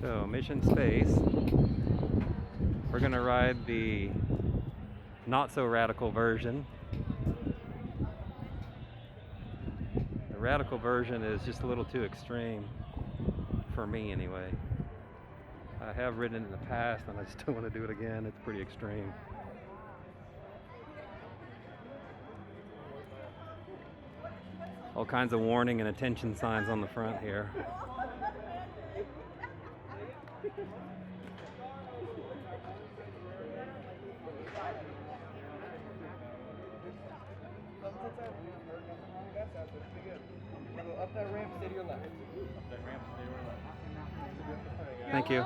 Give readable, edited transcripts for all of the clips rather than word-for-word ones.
So, Mission Space. We're going to ride the not so radical version. The radical version is just a little too extreme for me anyway. I have ridden it in the past and I just don't want to do it again. It's pretty extreme. All kinds of warning and attention signs on the front here. Up that ramp, stay to your left. Up that ramp, stay to your left. Thank you.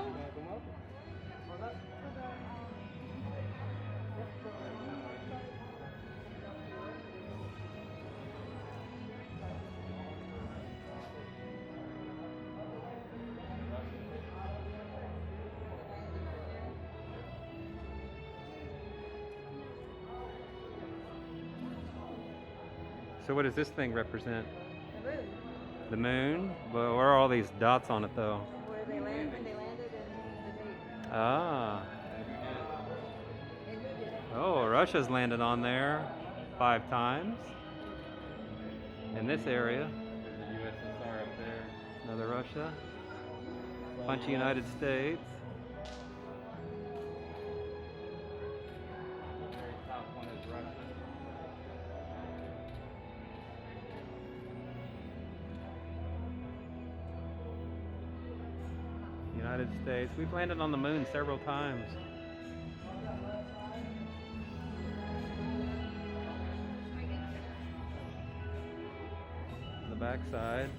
So what does this thing represent? The moon. The moon? Well, where are all these dots on it though? Where they landed and the date. Ah. And who did it? Oh, Russia's landed on there 5 times. In this area. There's the USSR up there. Another Russia. Bunch of United States. The very top one is Russia. United States. We've landed on the moon several times. On the back side.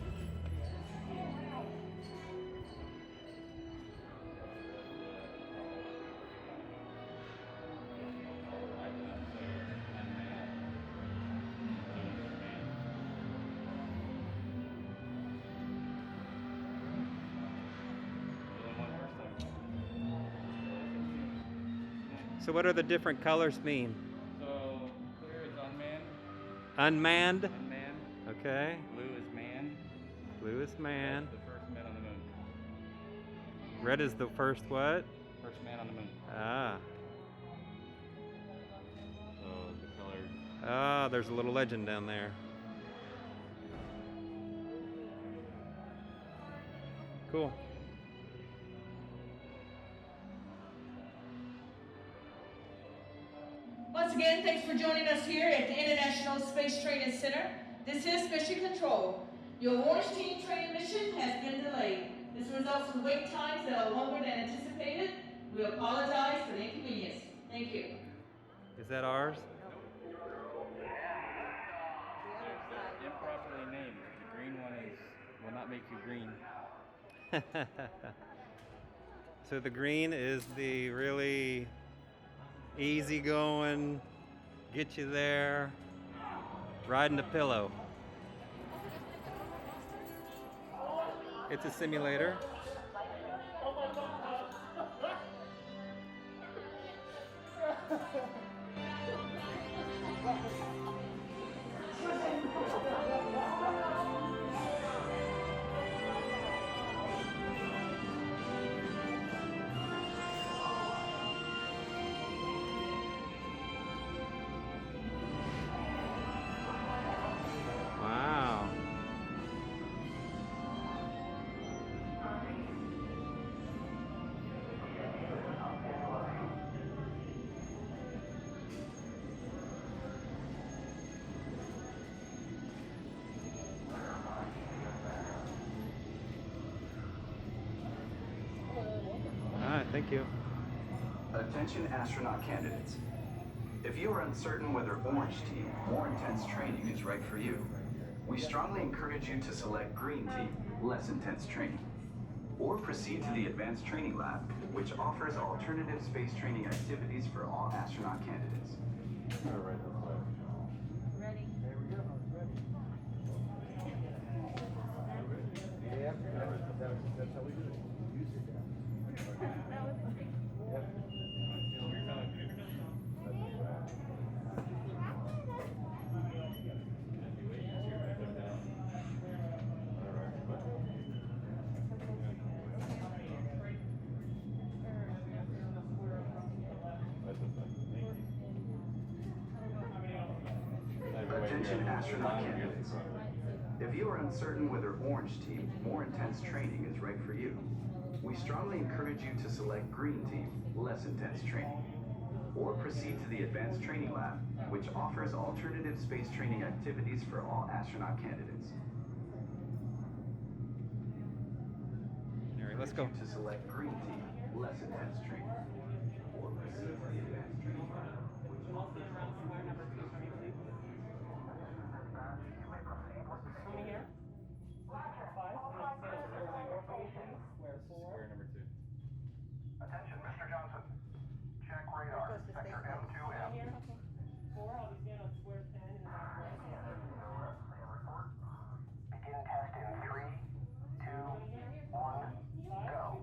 So what do the different colors mean? So clear is unmanned. Unmanned? Unmanned. Okay. Blue is manned. Blue is man. That's the first man on the moon. Red is the first what? First man on the moon. Ah. So the color. Ah, there's a little legend down there. Cool. Once again, thanks for joining us here at the International Space Training Center. This is Mission Control. Your Orange Team training mission has been delayed. This results in wait times that are longer than anticipated. We apologize for the inconvenience. Thank you. Is that ours? Improperly named. The green one will not make you green. So the green is the really easy going, get you there, riding a pillow. It's a simulator. Wow. All right, thank you. Attention astronaut candidates. If you are uncertain whether Orange Team, more intense training, is right for you, we strongly encourage you to select Green Team, less intense training. Or proceed to the Advanced Training Lab, which offers alternative space training activities for all astronaut candidates. All right, this way. Ready? There we go. Ready? Yeah, that's how we do it. Use it now. Yep. Attention astronaut candidates. If you are uncertain whether Orange Team, more intense training is right for you, we strongly encourage you to select Green Team, less intense training. Or proceed to the Advanced Training Lab, which offers alternative space training activities for all astronaut candidates. All right, let's go. To select Green Team, less intense training. Or proceed to the Advanced Training Lab, which offers alternative space training. Attention, Mr. Johnson. Check radar. Sector M2M. Okay. Begin test in 3, 2, 1, go.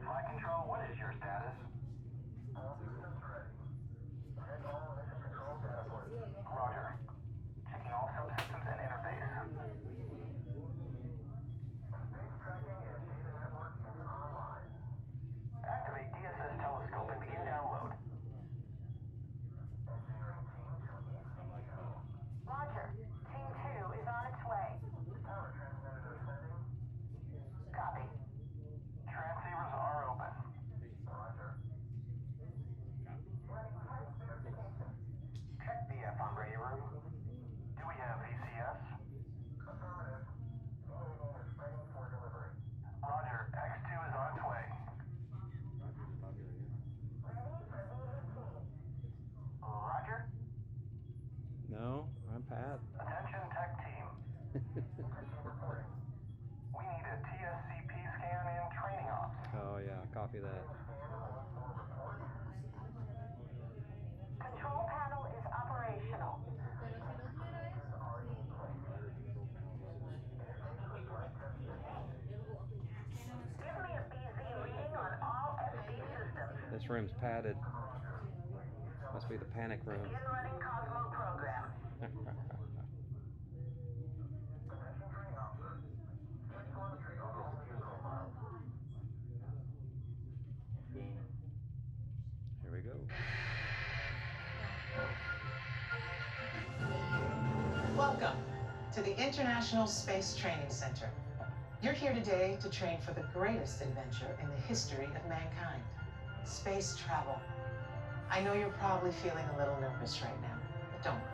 Flight control, what is your status? Roger. Checking all subsystems and interface. Activate DSS telescope and begin download. Roger. Team 2 is on its way. Copy. Transceivers are open. Check BF on radio room. Do we have VCS? Roger. X2 is on its way. Roger. No, I'm Pat. Attention tech team. We need a TSCP scan in training ops. Oh yeah, copy that. Control panel is operational. Give me a BZ reading on all FB systems. This room's padded. Must be the panic room. Begin running Cosmo program. Here we go. Welcome to the International Space Training Center. You're here today to train for the greatest adventure in the history of mankind, space travel. I know you're probably feeling a little nervous right now, but don't worry.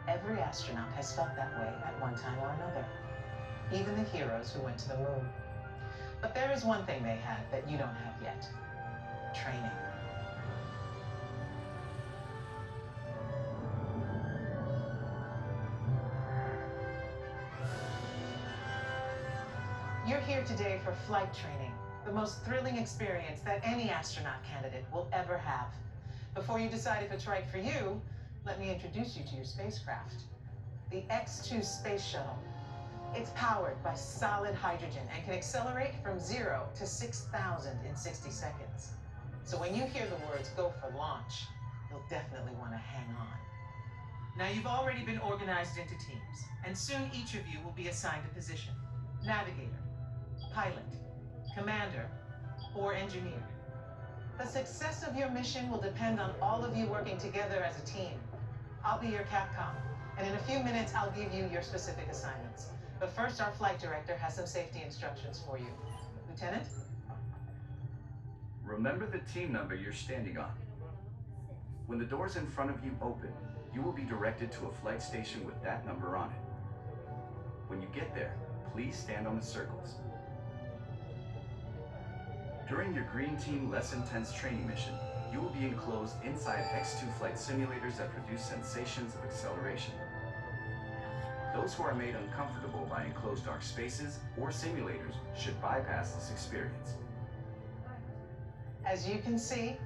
Every astronaut has felt that way at one time or another, even the heroes who went to the moon. But there is one thing they have that you don't have yet: training. You're here today for flight training, the most thrilling experience that any astronaut candidate will ever have. Before you decide if it's right for you, let me introduce you to your spacecraft, the X2 Space Shuttle. It's powered by solid hydrogen and can accelerate from 0 to 6,000 in 60 seconds. So when you hear the words "go for launch," you'll definitely want to hang on. Now, you've already been organized into teams, and soon each of you will be assigned a position: navigator, pilot, commander, or engineer. The success of your mission will depend on all of you working together as a team. I'll be your Capcom, and in a few minutes I'll give you your specific assignments. But first, our flight director has some safety instructions for you. Lieutenant? Remember the team number you're standing on. When the doors in front of you open, you will be directed to a flight station with that number on it. When you get there, please stand on the circles. During your Green Team Less Intense training mission, you will be enclosed inside X2 flight simulators that produce sensations of acceleration. Those who are made uncomfortable by enclosed dark spaces or simulators should bypass this experience. As you can see,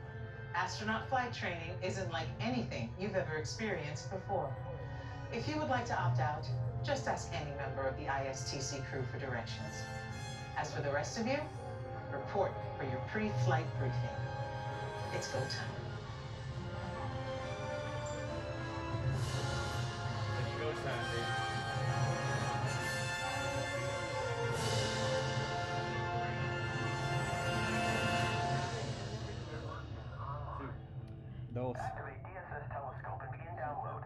astronaut flight training isn't like anything you've ever experienced before. If you would like to opt out, just ask any member of the ISTC crew for directions. As for the rest of you, report for your pre-flight briefing. It's go time. It's go time, baby. Dos. Activate DSS telescope and begin download.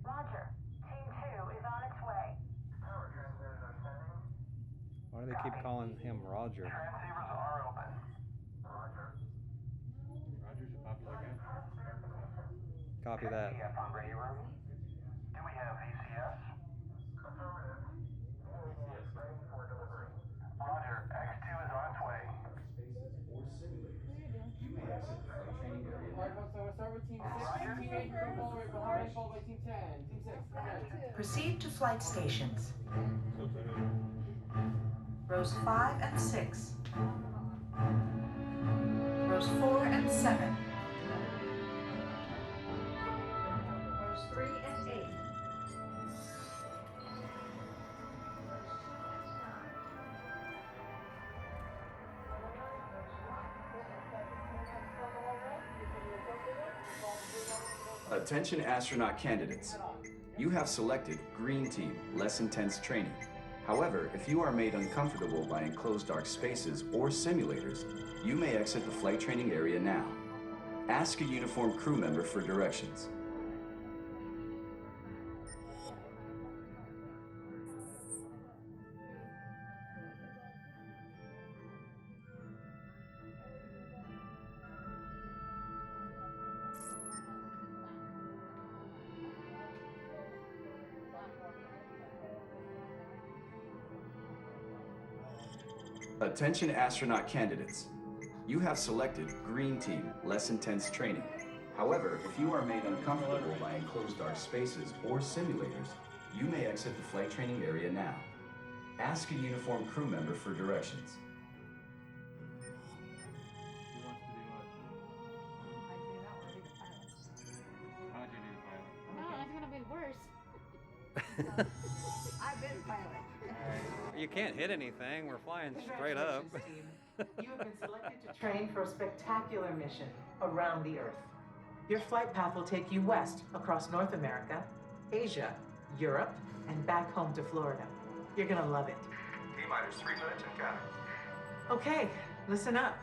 Roger. Team 2 is on its way. Why do they keep calling him Roger? Transceivers are open. Roger's a popular guy. Copy that. VF on ready room. Do we have VCS? Roger. X2 is on its way. Alright, so we'll start with Team 6. Team 8, you're going to follow right behind, followed by Team 10. Team 6, go ahead. Proceed to flight stations. Rows 5 and 6. Rows 4 and 7. Rows 3 and 8. Attention astronaut candidates. You have selected Green Team, less intense training. However, if you are made uncomfortable by enclosed dark spaces or simulators, you may exit the flight training area now. Ask a uniformed crew member for directions. Attention astronaut candidates. You have selected Green Team, less intense training. However, if you are made uncomfortable by enclosed dark spaces or simulators, you may exit the flight training area now. Ask a uniformed crew member for directions. Who wants to do what? I do not want to be the pilot. How'd you do the pilot? No, it's gonna be worse. I've been pilot. You can't hit anything. We're flying straight up. Congratulations, team. You have been selected to train for a spectacular mission around the Earth. Your flight path will take you west across North America, Asia, Europe, and back home to Florida. You're gonna love it. T-minus 3 minutes and counting. Okay, listen up.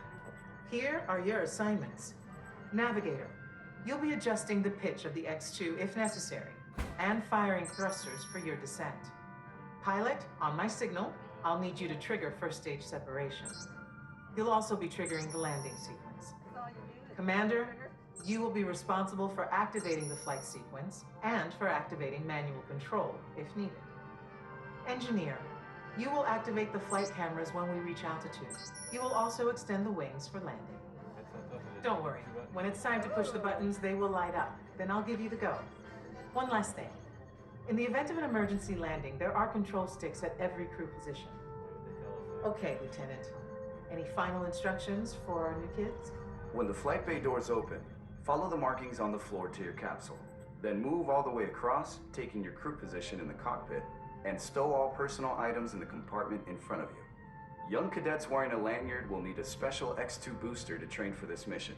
Here are your assignments. Navigator, you'll be adjusting the pitch of the X2 if necessary, and firing thrusters for your descent. Pilot, on my signal, I'll need you to trigger first stage separation. You'll also be triggering the landing sequence. That's all you do is Commander, trigger. you will be responsible for activating the flight sequence and for activating manual control if needed. Engineer, you will activate the flight cameras when we reach altitude. You will also extend the wings for landing. That's how tough it is. Don't worry, when it's time to push the buttons, they will light up. Then I'll give you the go. One last thing. In the event of an emergency landing, there are control sticks at every crew position. Okay, Lieutenant. Any final instructions for our new kids? When the flight bay doors open, follow the markings on the floor to your capsule. Then move all the way across, taking your crew position in the cockpit, and stow all personal items in the compartment in front of you. Young cadets wearing a lanyard will need a special X2 booster to train for this mission.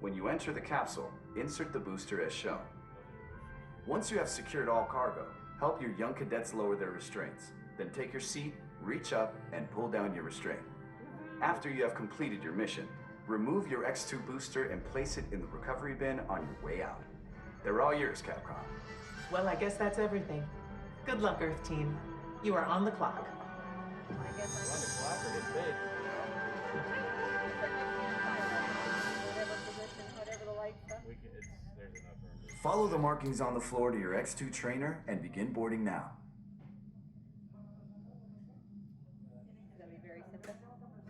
When you enter the capsule, insert the booster as shown. Once you have secured all cargo, help your young cadets lower their restraints. Then take your seat, reach up, and pull down your restraint. After you have completed your mission, remove your X2 booster and place it in the recovery bin on your way out. They're all yours, Capcom. Well, I guess that's everything. Good luck, Earth Team. You are on the clock. I guess Run I'm the clock or get paid. whatever position, whatever the lights are. There's enough room. Follow the markings on the floor to your X2 trainer and begin boarding now. That'll be very simple.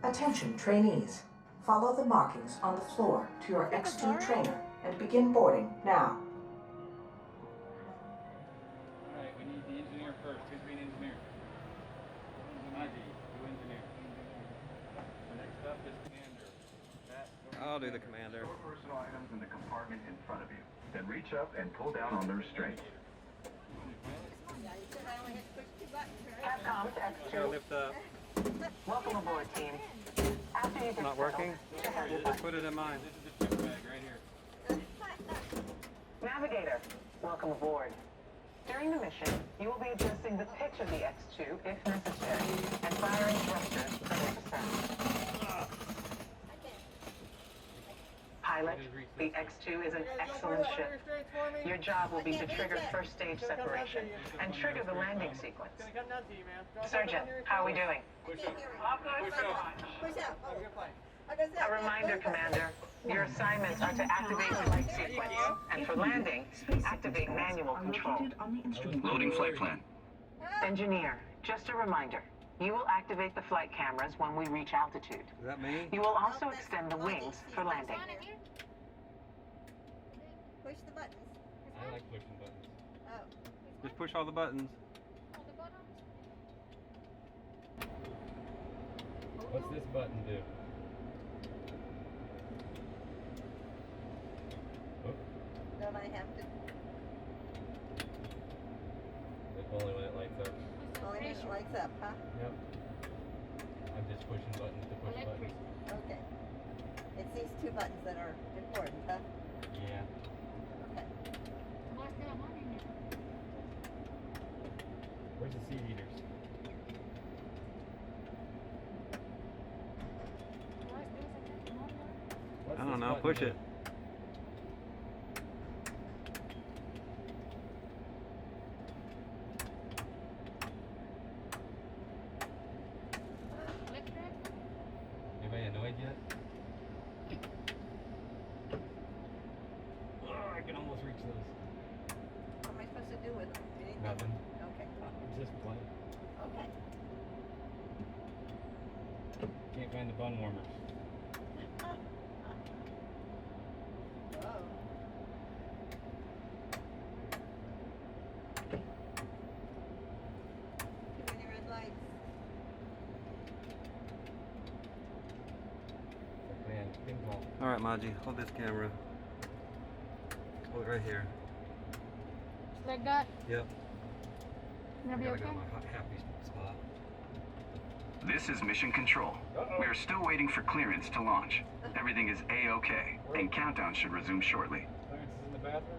Attention trainees. Follow the markings on the floor to your X2 trainer and begin boarding now. Alright, we need the engineer first. Who's being engineer? Ivy, you engineer. Next up is commander. I'll do the commander. Store personal items in the compartment in front of you. Then reach up and pull down on the restraint. Yeah, you said I only had to push 2 buttons, right? Capcom to Gotta X2. lift up. Welcome aboard, team. After you get Not working? settled, have your Just put it in mine. This is the chip bag right here. Navigator, welcome aboard. During the mission, you will be adjusting the pitch of the X2 if necessary, and firing thrusters for your descent. Pilot, the X2 is an excellent ship. Your job will be to trigger first stage separation and trigger the landing sequence. Sergeant, how are we doing? Push up. Push up. A reminder, Commander. Your assignments are to activate the flight sequence, and for landing, activate manual control. Loading flight plan. Engineer, just a reminder. You will activate the flight cameras when we reach altitude. Is that me? You will also extend the wings for landing. Push the buttons. I like pushing buttons. Oh. Just push all the buttons. What's this button do? Oh, Don't I have to? it's only when it lights up. Only when it lights up, huh? Yep. I'm just pushing buttons to push buttons. Okay. It's these two buttons that are important, huh? Yeah. Okay. Where's the seed eaters? What's I don't this know. button Push do? it. Anybody annoyed yet? Oh, I can almost reach those. What am I supposed to do with them? Anything? Nothing. Okay. I'm just playing. Okay. Can't find the bun warmers. Whoa. Too many red lights. It's like playing ping pong. All right, Maji, hold this camera. Hold it right here. Like that? Yep. Gonna I be gotta okay? go to my happy spot. This is Mission Control. We are still waiting for clearance to launch. Everything is A-OK, and countdown should resume shortly. Clarence is in the bathroom?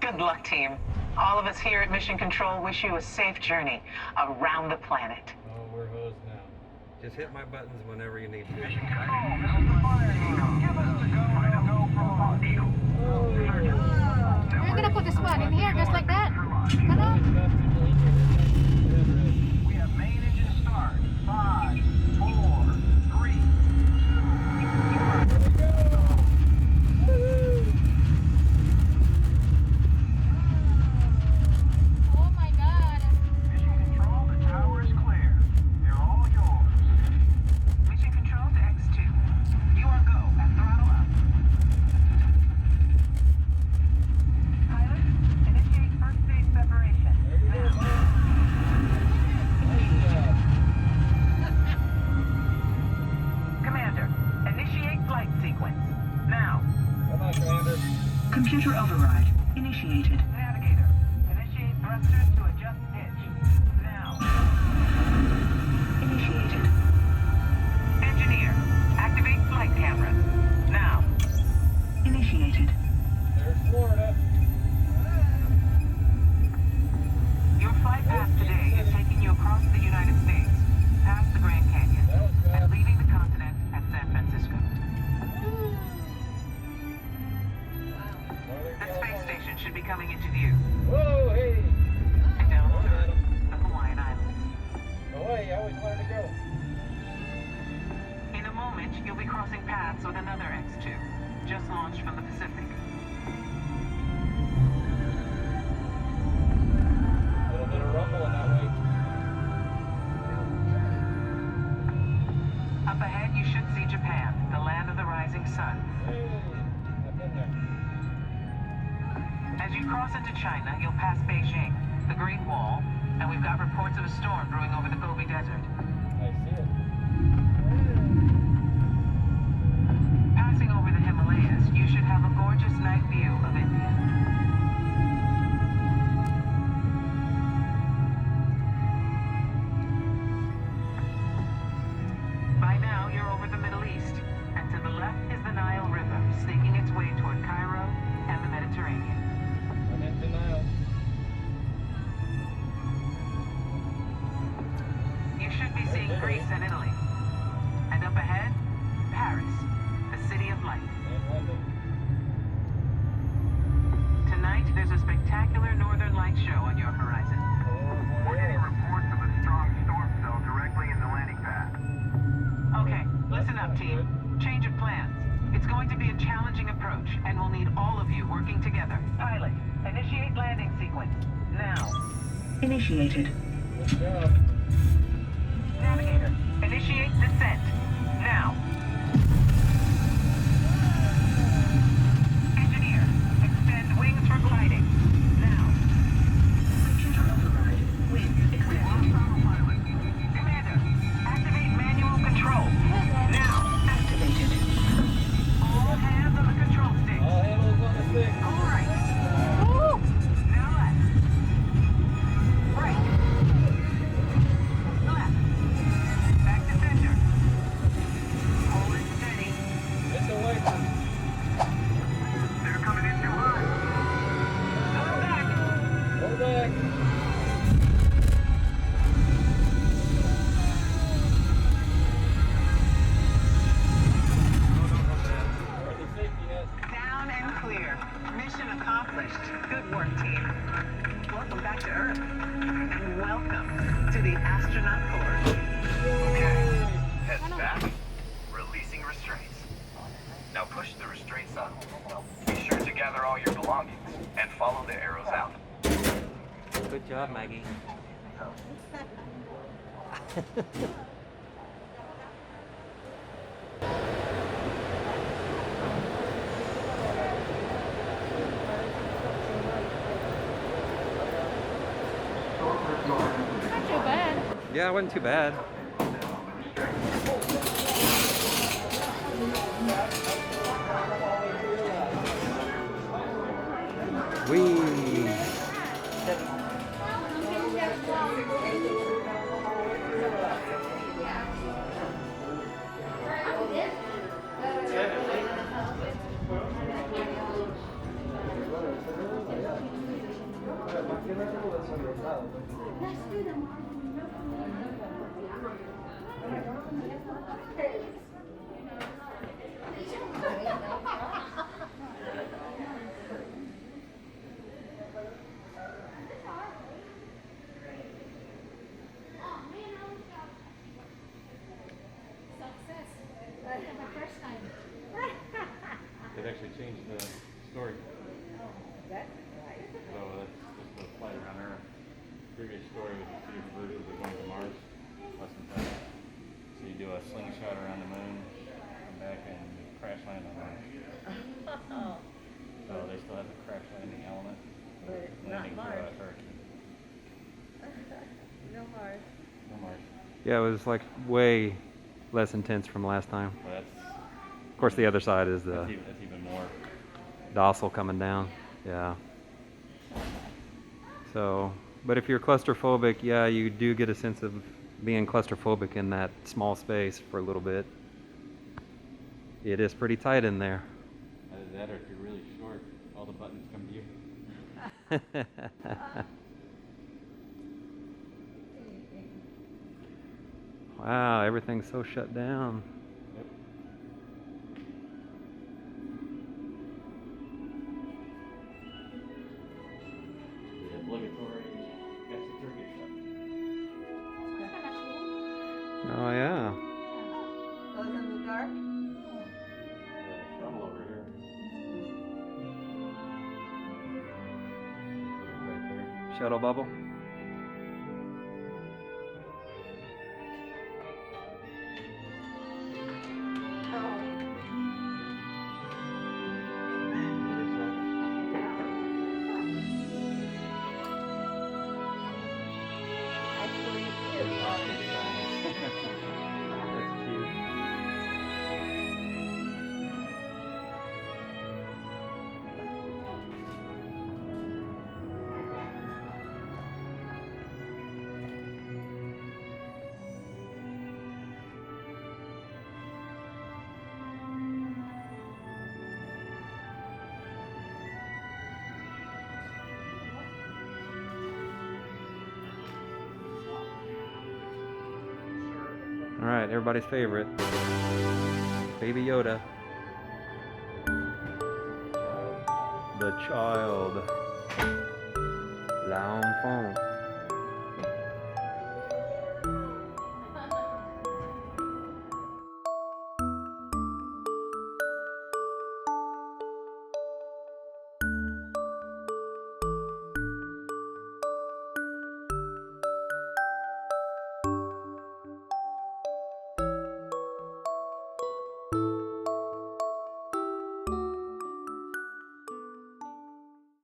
Good luck, team. All of us here at Mission Control wish you a safe journey around the planet. Oh, we're hosed now. Just hit my buttons whenever you need to. Mission Control, this is the fire eagle. Give us the go. Ready to go from Hot Eagle. We're gonna put this one in here just like that. Ta-da. We have main engine start. 5, 4, 3, 2, 1. Oh my god. Mission Control, the tower is clear. They're all yours. Mission Control to X2. You are go at throttle up. Pilot, initiate first stage separation. Now. Commander, initiate flight sequence. Now. Come on, Commander. Computer override initiated. Navigator, initiate thrusters to adjust pitch. Now. Initiated. Engineer, activate flight cameras. Now. Initiated. There's Florida. Your flight path today is taking you across the United States, past the Grand Canyon, That was fast. and leaving the continent at San Francisco. Northern The space California. station should be coming into view. Whoa, hey! And down Morning, through Adam. the Hawaiian Islands. Hawaii, I always wanted to go. In a moment, you'll be crossing paths with another X2, just launched from the Pacific. A little bit of rumble in that way. Up ahead, you should see Japan, the land of the rising sun. Hey, I've been there. As you cross into China, you'll pass Beijing, the Great Wall, and we've got reports of a storm brewing over the Gobi Desert. I see it. Passing over the Himalayas, you should have a gorgeous night view of India. Greece and Italy. And up ahead, Paris, the city of light. Tonight, there's a spectacular northern light show on your horizon. We're getting reports of a strong storm cell directly in the landing pad. Okay, listen up, team. Change of plans. It's going to be a challenging approach, and we'll need all of you working together. Pilot, initiate landing sequence. Now. Initiated. Navigator, initiate descent. Now. Engineer, extend wings for gliding. Now. Computer override. Wings extended. Commander, activate manual control. Now. Activated. All hands on the control stick. All handles on the stick. Go right. Now left. Right. Left. Back to center. Hold it steady. It's away from They're coming in too high. Pull back. Go back. Where's the safety net? Down and clear. Mission accomplished. Good work, team. Welcome back to Earth. And welcome to the Astronaut Corps. Okay, heads back, releasing restraints. Now push the restraints up. Be sure to gather all your belongings and follow the arrows out. Good job, Maggie. Not too bad. Yeah, it wasn't too bad. Whee! They've actually changed the story. So that's just a flight around Earth. Previous story was two different versions of going to Mars, less than 10. So you do a slingshot around the moon, come back and crash land on Mars. So they still have the crash landing element, but landing through a hurricane. No Mars. No Mars. Yeah, it was like way less intense from last time. Well, that's, Of course, the other side is the that's even more. docile coming down. Yeah. So, but if you're claustrophobic, yeah, you do get a sense of being claustrophobic in that small space for a little bit. It is pretty tight in there. Either that or if you're really short, all the buttons come to you. Wow, everything's so shut down. Yep. The obligatory exit gets shut. Oh yeah. Goes in the dark. Shuttle over here. Right there. Shuttle bubble. That's cute. Alright, everybody's favorite. Baby Yoda. The child. L'enfant.